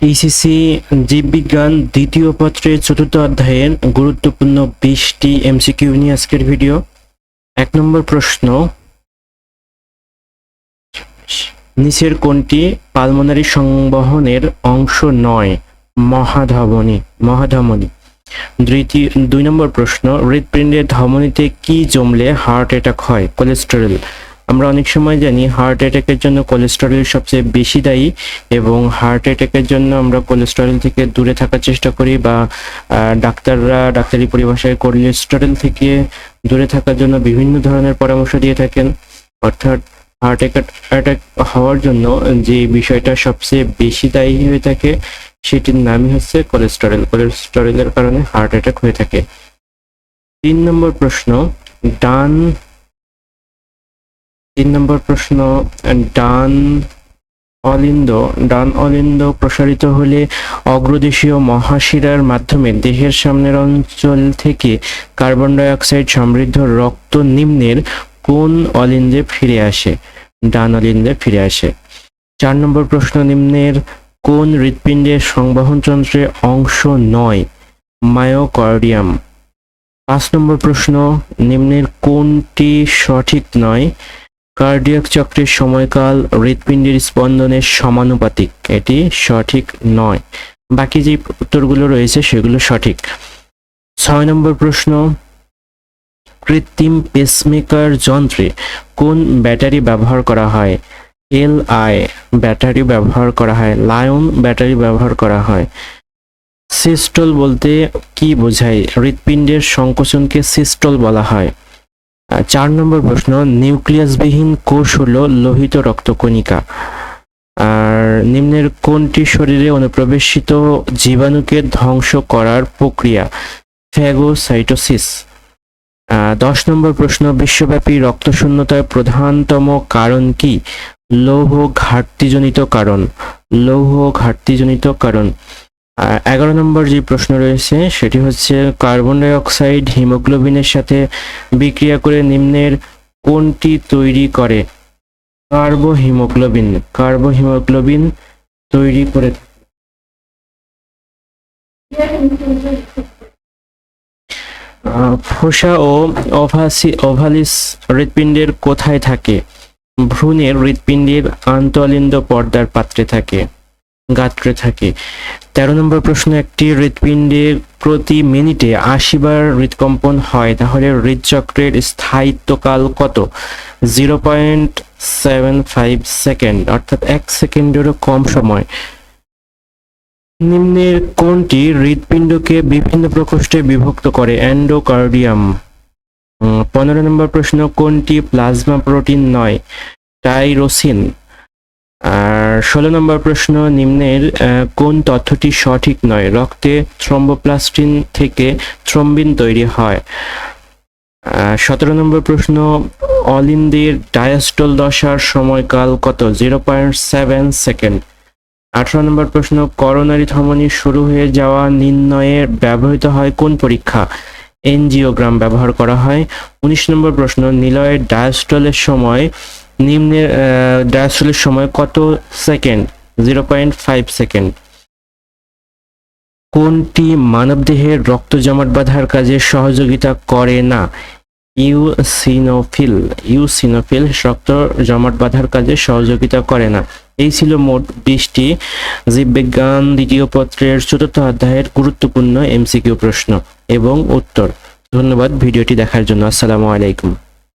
HSC জীববিজ্ঞান দ্বিতীয় পত্রের চতুর্থ অধ্যায়ের গুরুত্বপূর্ণ 20টি এমসিকিউ নিয়ে আজকের ভিডিও। 1 নম্বর প্রশ্ন, নিচের কোনটি পালমোনারি সংবহনের অংশ নয়? মহাধমনী। 2 নম্বর প্রশ্ন, হৃৎপিণ্ডের ধমনীতে কি জমলে হার্ট অ্যাটাক হয়? কোলেস্টেরল। আমরা অনেক সময় জানি হার্ট অ্যাটাকের জন্য কোলেস্টেরল সবচেয়ে বেশি দায়ী, এবং হার্ট অ্যাটাকের জন্য আমরা কোলেস্টেরল থেকে দূরে থাকার চেষ্টা করি, বা ডাক্তাররা ডাক্তারি পরিভাষায় কোলেস্টেরল থেকে দূরে থাকার জন্য বিভিন্ন ধরনের পরামর্শ দিয়ে থাকেন। অর্থাৎ হার্ট অ্যাটাক হওয়ার জন্য যে বিষয়টা সবচেয়ে বেশি দায়ী হয়ে থাকে সেটির নামই হচ্ছে কোলেস্টেরল। কোলেস্টেরলের কারণে হার্ট অ্যাটাক হয়ে থাকে। 3 নম্বর প্রশ্ন, ডান অলিন্দ প্রসারিত হলে অগ্রদেশীয় মহাশিরার মাধ্যমে দেহের সামনের অঞ্চল থেকে কার্বন ডাই অক্সাইড সমৃদ্ধ রক্ত নিম্নের কোন অলিন্দে ফিরে আসে? ডান অলিন্দে ফিরে আসে। 4 নম্বর প্রশ্ন, নিম্নের কোন হৃৎপিণ্ডের সংবহন যন্ত্রের অংশ নয়? মায়োকার্ডিয়াম। 5 নম্বর প্রশ্ন, নিম্নের কোনটি সঠিক নয়? কার্ডিয়াক চক্রের সময়কাল হৃৎপিণ্ডের স্পন্দনের সমানুপাতিক। এটি সঠিক নয়। বাকি যে উত্তরগুলো রয়েছে সেগুলো সঠিক। 6 নম্বর প্রশ্ন, কৃত্রিম পেসমেকার যন্ত্রে কোন ব্যাটারি ব্যবহার করা হয়? Li ব্যাটারি ব্যবহার করা হয়। লায়ন ব্যাটারি ব্যবহার করা হয়। সিস্টল বলতে কি বোঝায়? হৃৎপিণ্ডের সংকোচনকে সিস্টল বলা হয়। 4 নম্বর প্রশ্ন, নিউক্লিয়াসবিহীন কোষ হলো লোহিত রক্তকণিকা। আর নিম্নের কোনটি শরীরে অনুপ্রবেশিত জীবাণুকে ধ্বংস করার প্রক্রিয়া? ফ্যাগোসাইটোসিস। 10 নম্বর প্রশ্ন, বিশ্বব্যাপী রক্তশূন্যতার প্রধানতম কারণ কি? লৌহ ঘাটতিজনিত কারণ। 11 নম্বর যে প্রশ্ন রয়েছে সেটি হচ্ছে, কার্বন ডাই অক্সাইড হিমোগ্লোবিনের সাথে বিক্রিয়া করে নিম্নের কোনটি তৈরি করে? কার্বোহিমোগ্লোবিন তৈরি করে। ফোসা ও ওভালিস হৃৎপিণ্ডের কোথায় থাকে? ভ্রূণের হৃৎপিণ্ডের আন্তঃলিন্দ পর্দার গাত্রে থাকে। 13 নম্বর প্রশ্ন, একটি হৃৎপিণ্ডে প্রতি মিনিটে 80 বার হৃৎকম্পন হয়, তাহলে হৃৎচক্রের স্থায়িত্বকাল কত? 0.75 সেকেন্ড, অর্থাৎ 1 সেকেন্ডেরও কম সময়। নিম্নের কোনটি হৃৎপিণ্ডকে বিভিন্ন প্রকোষ্ঠে বিভক্ত করে? এন্ডোকার্ডিয়াম। 15 নম্বর প্রশ্ন, কোনটি প্লাজমা প্রোটিন নয়? টাইরোসিন। আর 16 নম্বর প্রশ্ন, নিম্নের কোন তথ্যটি সঠিক নয়? রক্তে থ্রম্বোপ্লাস্টিন থেকে থ্রম্বিন তৈরি হয়। 17 নম্বর প্রশ্ন, অলিন্দের ডায়াস্টল দশার সময়কাল কত? 0.7 সেকেন্ড। 18 নম্বর প্রশ্ন, করোনারি ধমনী শুরু হয়ে যাওয়া নির্ণয়ে ব্যবহৃত হয় কোন পরীক্ষা? এনজিওগ্রাম ব্যবহার করা হয়। 19 নম্বর প্রশ্ন, নিলয়ের ডায়াস্টলের সময় কত সেকেন্ড? 0.5 সেকেন্ড। কোনটি মানবদেহের রক্ত জমাট বাঁধার কাজে সহযোগিতা করে না? ইউসিনোফিল রক্ত জমাট বাঁধার কাজে সহযোগিতা করে না। এই ছিল মোট 20টি জীববিজ্ঞান দ্বিতীয় পত্রের চতুর্থ অধ্যায়ের গুরুত্বপূর্ণ এমসিকিউ প্রশ্ন এবং উত্তর। ধন্যবাদ ভিডিওটি দেখার জন্য। আসসালামু আলাইকুম।